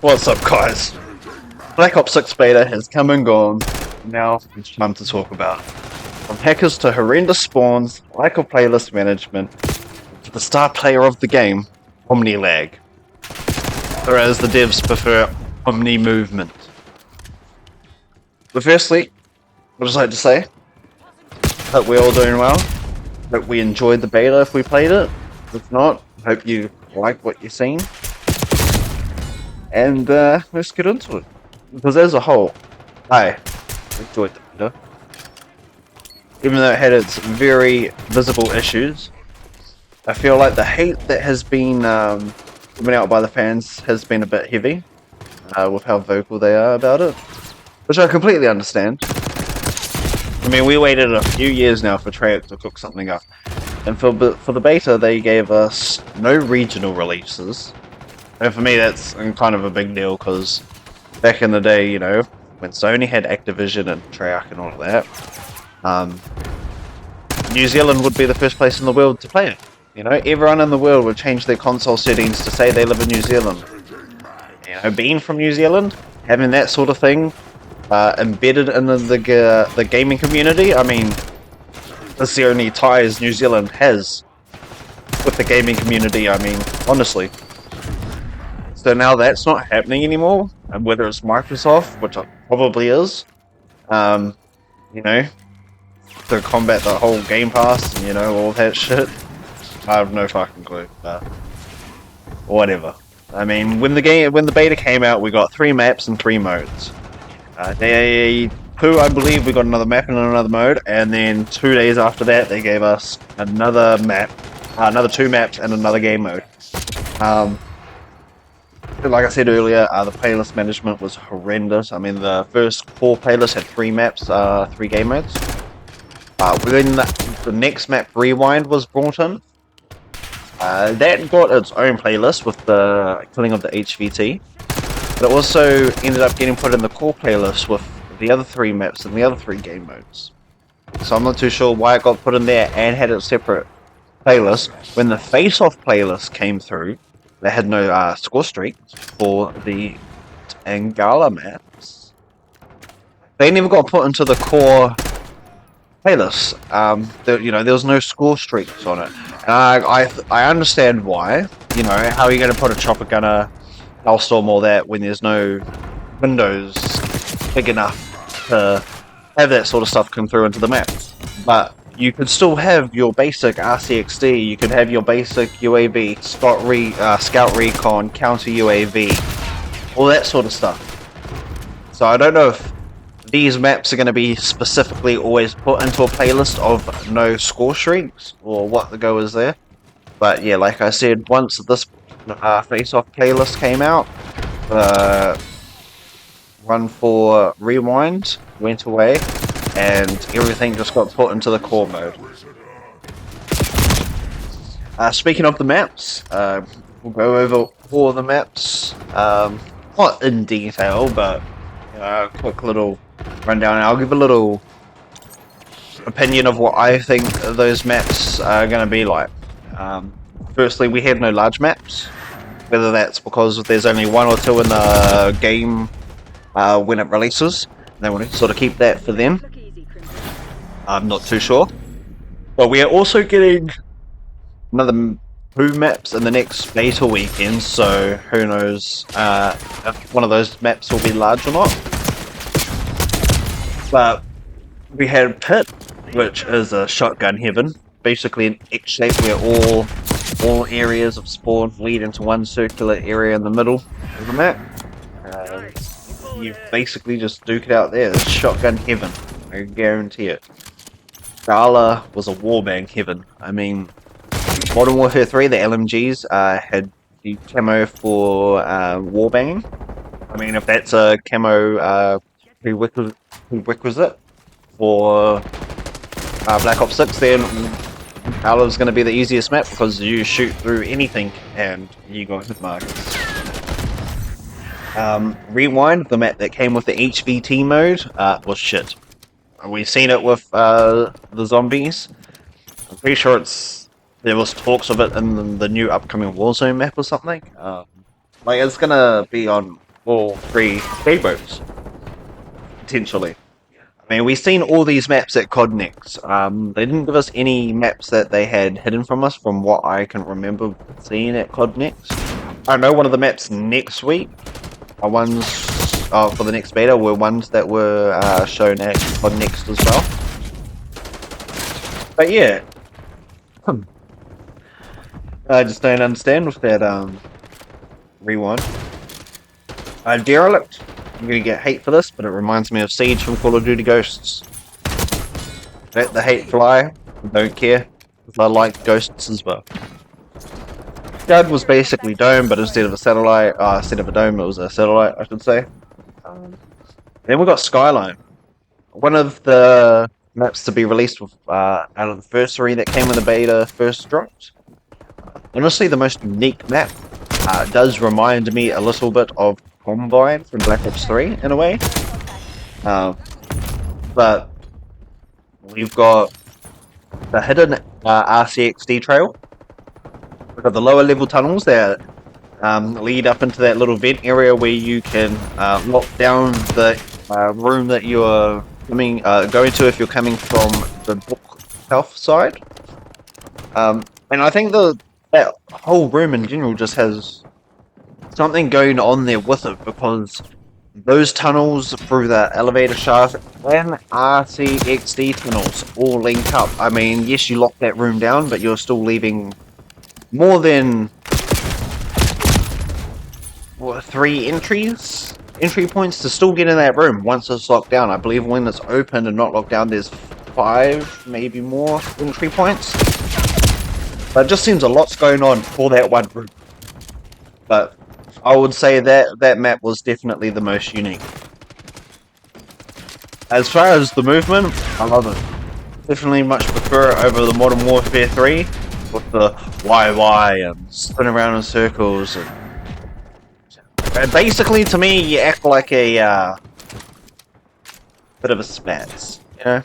What's up, guys? Black Ops 6 beta has come and gone. Now it's time to talk about it. From hackers to horrendous spawns, lack of playlist management, to the star player of the game, Omni lag. Or as the devs prefer, Omni movement. But firstly, I'd just like to say that we're all doing well, that we enjoyed the beta if we played it. If not, hope you like what you're seeing. And let's get into it. Because as a whole, I enjoyed the beta. Even though it had its very visible issues, I feel like the hate that has been given out by the fans has been a bit heavy with how vocal they are about it. Which I completely understand. I mean, we waited a few years now for Treyarch to cook something up. And for the beta, they gave us no regional releases. And for me, that's kind of a big deal, because back in the day, you know, when Sony had Activision and Treyarch and all of that, New Zealand would be the first place in the world to play it. You know, everyone in the world would change their console settings to say they live in New Zealand. You know, being from New Zealand, having that sort of thing embedded in the gaming community, I mean, that's the only ties New Zealand has with the gaming community, I mean, honestly. So now that's not happening anymore, and whether it's Microsoft, which it probably is, you know, to combat the whole Game Pass and, you know, all that shit, I have no fucking clue, whatever. I mean, when the beta came out, we got 3 maps and 3 modes. Day 2, I believe, we got another map and another mode, and then 2 days after that, they gave us another map, another 2 maps and another game mode. Like I said earlier, the playlist management was horrendous. I mean, the first core playlist had 3 maps, 3 game modes. When the next map, Rewind, was brought in, that got its own playlist with the killing of the HVT. But it also ended up getting put in the core playlist with the other 3 maps and the other 3 game modes. So I'm not too sure why it got put in there and had its separate playlist. When the Face Off playlist came through, they had no score streaks for the Angala maps. They never got put into the core playlist. You know, there was no score streaks on it. I understand why. You know, how are you going to put a chopper gunner, Hellstorm, all that when there's no windows big enough to have that sort of stuff come through into the map? But you could still have your basic RCXD, you could have your basic UAV, Scout Recon, Counter UAV, all that sort of stuff. So I don't know if these maps are going to be specifically always put into a playlist of no score streaks, or what the go is there. But yeah, like I said, once this Face-Off playlist came out, Run for Rewind went away, and everything just got put into the core mode. Speaking of the maps, we'll go over all the maps, not in detail, but a quick little rundown. I'll give a little opinion of what I think those maps are going to be like. Firstly, we have no large maps, whether that's because there's only 1 or 2 in the game when it releases. They want to sort of keep that for them. I'm not too sure. But we are also getting another 2 maps in the next beta weekend, so who knows if one of those maps will be large or not. But we had Pit, which is a shotgun heaven, basically an X shape where all areas of spawn lead into one circular area in the middle of the map. You basically just duke it out there. It's shotgun heaven, I guarantee it. Gala was a warbang heaven. I mean, Modern Warfare 3, the LMGs had the camo for warbanging. I mean, if that's a camo prerequisite for Black Ops 6, then Gala's going to be the easiest map, because you shoot through anything and you got hit markers. Rewind, the map that came with the HVT mode, was shit. We've seen it with the zombies. I'm pretty sure there was talks of it in the new upcoming Warzone map or something. Like, it's gonna be on or 3 game modes, potentially. I mean, we've seen all these maps at COD Next. They didn't give us any maps that they had hidden from us, from what I can remember seeing at COD Next. I know one of the maps next week are ones for the next beta were ones that were shown at COD Next as well. But yeah, I just don't understand with that rewind. Derelict. I'm gonna get hate for this, but it reminds me of Siege from Call of Duty Ghosts. Let the hate fly. Don't care. I like Ghosts as well. Scud was basically Dome, but instead of a satellite, instead of a dome, it was a satellite, I should say. Then we got Skyline. One of the maps to be released with, out of the first 3 that came when the beta first dropped. Honestly, the most unique map. Does remind me a little bit of Combine from Black Ops 3 in a way. But we've got the hidden RCXD trail. We've got the lower level tunnels that lead up into that little vent area where you can lock down the room that you are coming going to if you're coming from the bookshelf side. And I think that whole room in general just has something going on there with it, because those tunnels through the elevator shaft and RCXD tunnels all link up. I mean, yes, you lock that room down, but you're still leaving more than 3 entry points to still get in that room once it's locked down. I believe when it's open and not locked down, there's 5, maybe more entry points. But it just seems a lot's going on for that one room. But I would say that map was definitely the most unique. As far as the movement, I love it. Definitely much prefer it over the Modern Warfare 3 with the YY and spin around in circles. And basically, to me, you act like a bit of a spaz, you know.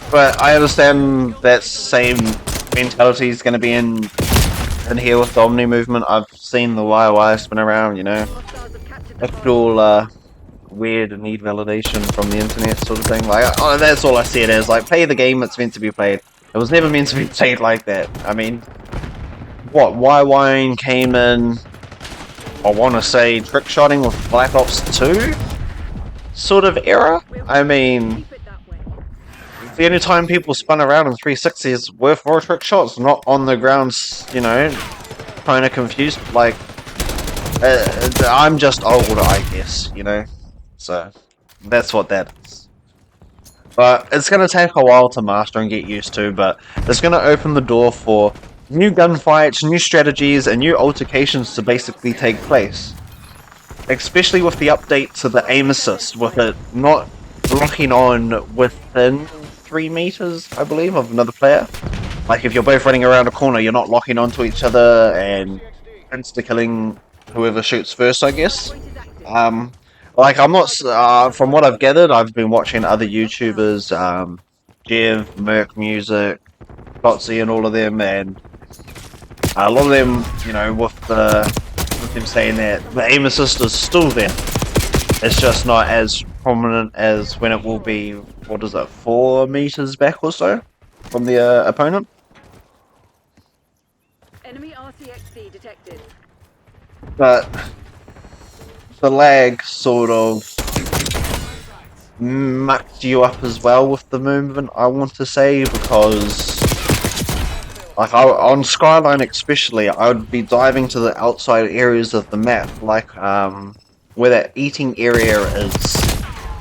But I understand that same mentality is going to be in here with the Omni movement. I've seen the YY spin around, you know. Actual weird and need validation from the internet sort of thing. Like, that's all I see it as. Like, play the game it's meant to be played. It was never meant to be played like that. I mean, what, YYing came in, I want to say, trick-shotting with Black Ops 2 sort of era? I mean, the only time people spun around in 360s were for trick shots, not on the ground, you know, kind of confused. Like, I'm just older, I guess, you know, so that's what that is. But it's going to take a while to master and get used to, but it's going to open the door for new gunfights, new strategies, and new altercations to basically take place. Especially with the update to the aim assist, with it not locking on within 3 meters, I believe, of another player. Like, if you're both running around a corner, you're not locking onto each other and insta-killing whoever shoots first, I guess. Like, I'm not, from what I've gathered, I've been watching other YouTubers, Jev, Merc Music, Fotsy, and all of them, and a lot of them, you know, with them saying that the aim assist is still there. It's just not as prominent as when it will be, what is it, 4 meters back or so from the opponent. Enemy RCXD detected. But the lag sort of mucked you up as well with the movement, I want to say, because like on Skyline especially, I would be diving to the outside areas of the map, like where that eating area is.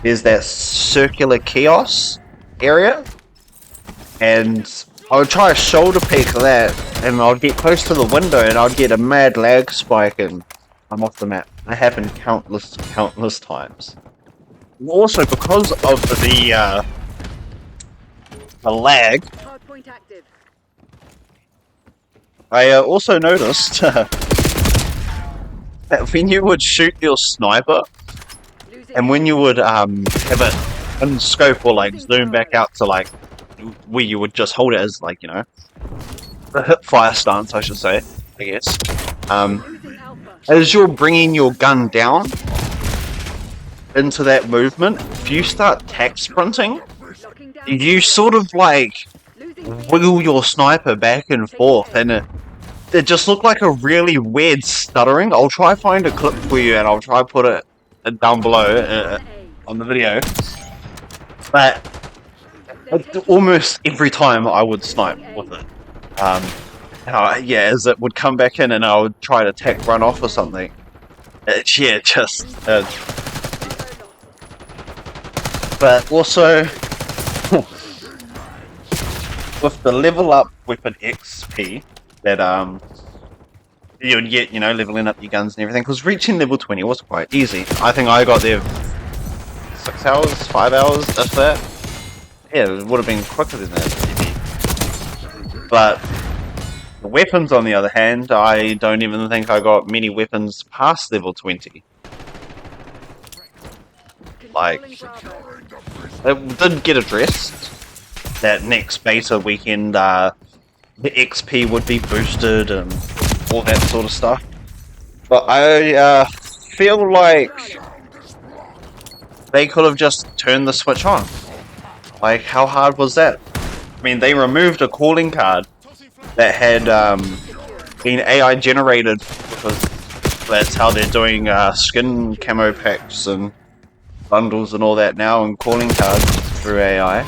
There's that circular chaos area, and I would try a shoulder peek of that, and I'd get close to the window, and I'd get a mad lag spike, and I'm off the map. That happened countless times. Also, because of the lag, Hardpoint active. I also noticed that when you would shoot your sniper, and when you would have it in scope or like zoom back out to like where you would just hold it as like, you know, the hip fire stance, I should say, I guess. Losing Alpha. as you're bringing your gun down into that movement, if you start tack sprinting, Locking down. you sort of like Losing. wiggle your sniper back and forth, and it just looked like a really weird stuttering. I'll try find a clip for you, and I'll try put it down below A. on the video. But almost every time I would snipe with it. Yeah, as it would come back in, and I would try to tack run off or something. Yeah, just. But also, with the level up weapon XP that you'd get, you know, leveling up your guns and everything, because reaching level 20 was quite easy. I think I got there 6 hours, 5 hours, if that. Yeah, it would have been quicker than that. But the weapons, on the other hand, I don't even think I got many weapons past level 20. Like, it did get addressed. That next beta weekend, the XP would be boosted and all that sort of stuff. But I feel like they could have just turned the switch on. Like, how hard was that? I mean, they removed a calling card that had been AI generated, because that's how they're doing skin camo packs and bundles and all that now, and calling cards through AI.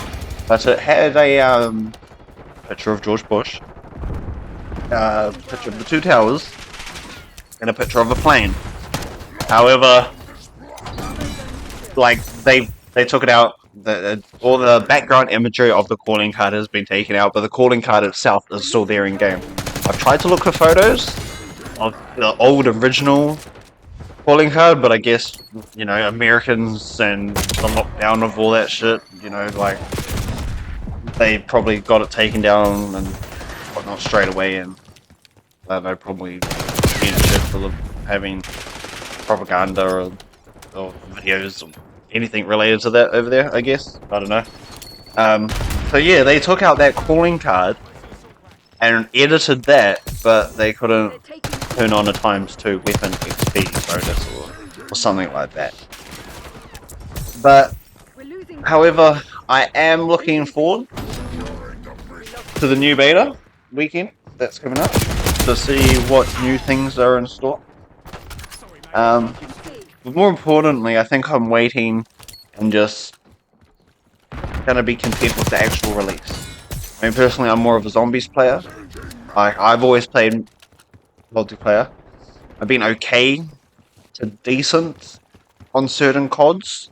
But it had a picture of George Bush, picture of the two towers, and a picture of a plane. However, like they took it out. All the background imagery of the calling card has been taken out, but the calling card itself is still there in game. I've tried to look for photos of the old original calling card, but I guess, you know, Americans and the lockdown of all that shit, you know, like, they probably got it taken down and whatnot straight away, and they probably being shit for having propaganda or videos or anything related to that over there, I guess. I don't know. So yeah, they took out that calling card and edited that, but they couldn't turn on a ×2 weapon XP bonus or something like that. But, however, I am looking forward to the new beta weekend that's coming up to see what new things are in store. But more importantly, I think I'm waiting and just gonna be content with the actual release. I mean, personally, I'm more of a zombies player. I've always played multiplayer. I've been okay to decent on certain CODs.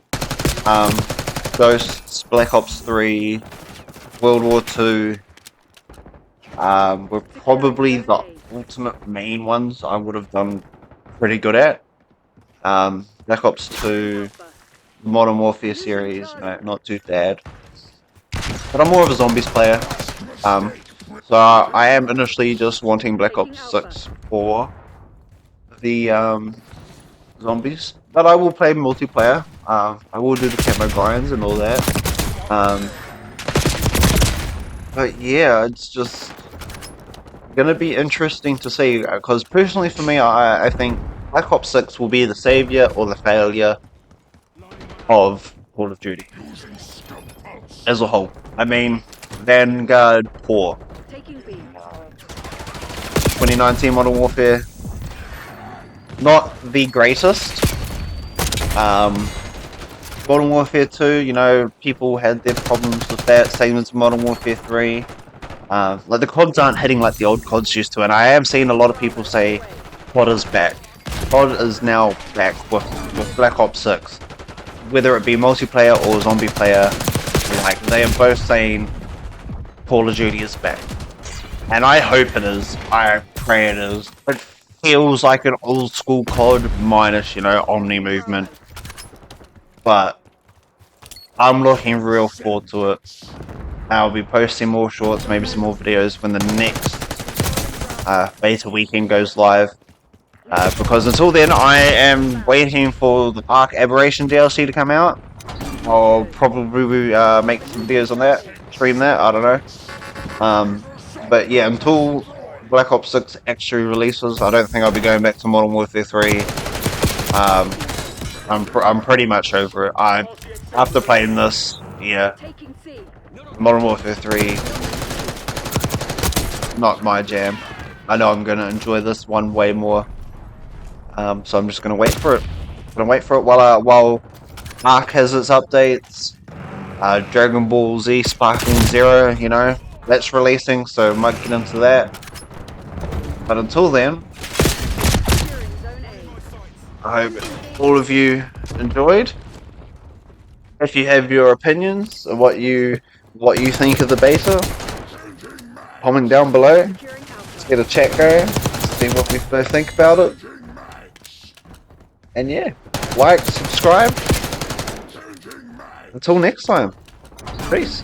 Ghosts, Black Ops 3, World War 2 were probably the ultimate main ones I would have done pretty good at. Black Ops 2, Modern Warfare series, no, not too bad. But I'm more of a zombies player. So I am initially just wanting Black Ops 6 for the zombies. But I will play multiplayer. I will do the camo grinds and all that. But yeah, it's just gonna be interesting to see, because personally for me, I think Black Ops 6 will be the savior or the failure of Call of Duty as a whole. I mean, Vanguard, poor. 2019 Modern Warfare, not the greatest. Modern Warfare 2, you know, people had their problems with that, same as Modern Warfare 3. Like, the CODs aren't hitting like the old CODs used to, and I am seeing a lot of people say COD is back. COD is now back with Black Ops 6. Whether it be multiplayer or zombie player, like, they are both saying Call of Duty is back. And I hope it is. I pray it is. It feels like an old school COD minus, you know, Omni movement. But I'm looking real forward to it. I'll be posting more shorts, maybe some more videos when the next beta weekend goes live. Because until then, I am waiting for the Ark Aberration DLC to come out. I'll probably make some videos on that, stream that, I don't know. But yeah, until Black Ops 6 actually releases, I don't think I'll be going back to Modern Warfare 3. I'm pretty much over it. After playing this, yeah, Taking C. Modern Warfare 3, not my jam. I know I'm gonna enjoy this one way more. So I'm just gonna wait for it. Gonna wait for it while Ark has its updates. Dragon Ball Z Sparkling Zero, you know, that's releasing, so might get into that. But until then, Securing zone A. I hope all of you enjoyed. If you have your opinions of what you think of the beta, comment down below. Securing Alpha. Let's get a chat going. See what we both think about it. And yeah, like, subscribe. Until next time. Peace.